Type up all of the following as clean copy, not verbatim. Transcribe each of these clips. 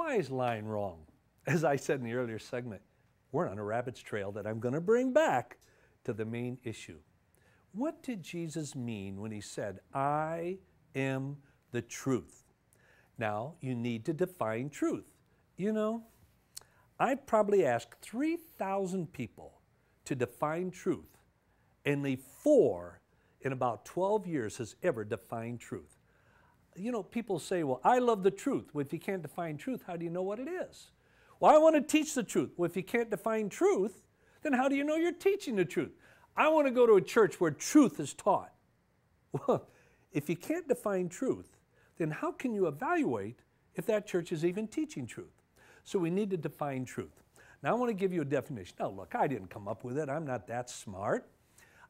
Why is lying wrong? As I said in the earlier segment, we're on a rabbit's trail that I'm going to bring back to the main issue. What did Jesus mean when he said, I am the truth? Now, you need to define truth. You know, I've probably asked 3,000 people to define truth, and only 4 in about 12 years has ever defined truth. You know, people say, well, I love the truth. Well, if you can't define truth, how do you know what it is? Well, I want to teach the truth. Well, if you can't define truth, then how do you know you're teaching the truth? I want to go to a church where truth is taught. Well, if you can't define truth, then how can you evaluate if that church is even teaching truth? So we need to define truth. Now I want to give you a definition. Now look, I didn't come up with it. I'm not that smart.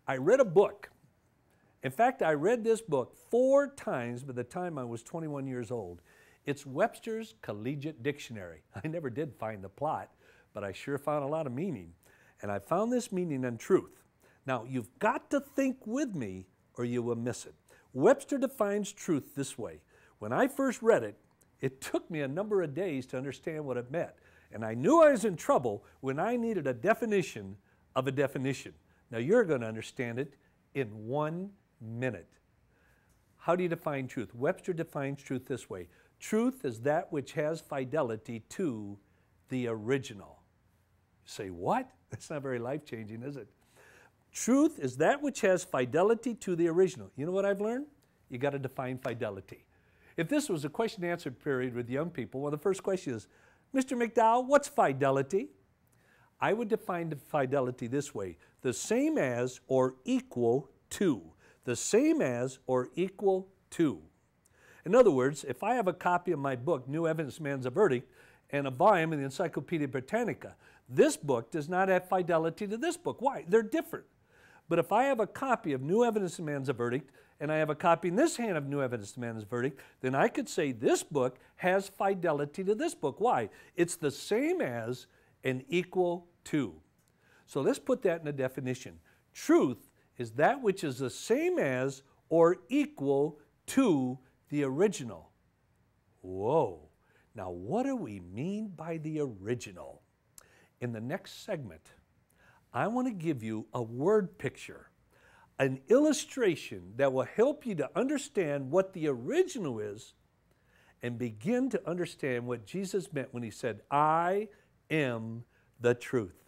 I read a book. In fact, I read this book 4 times by the time I was 21 years old. It's Webster's Collegiate Dictionary. I never did find the plot, but I sure found a lot of meaning. And I found this meaning in truth. Now, you've got to think with me or you will miss it. Webster defines truth this way. When I first read it, it took me a number of days to understand what it meant. And I knew I was in trouble when I needed a definition of a definition. Now, you're going to understand it in 1 minute. How do you define truth? Webster defines truth this way. Truth is that which has fidelity to the original. You say, what? That's not very life-changing, is it? Truth is that which has fidelity to the original. You know what I've learned? You got to define fidelity. If this was a question-answer period with young people, well, the first question is, Mr. McDowell, what's fidelity? I would define the fidelity this way. The same as or equal to. The same as or equal to. In other words, if I have a copy of my book, New Evidence Demands a Verdict, and a volume in the Encyclopedia Britannica, this book does not have fidelity to this book. Why? They're different. But if I have a copy of New Evidence Demands a Verdict, and I have a copy in this hand of New Evidence Demands a Verdict, then I could say this book has fidelity to this book. Why? It's the same as and equal to. So let's put that in a definition. Truth is that which is the same as or equal to the original. Whoa. Now, what do we mean by the original? In the next segment, I want to give you a word picture, an illustration that will help you to understand what the original is and begin to understand what Jesus meant when he said, I am the truth.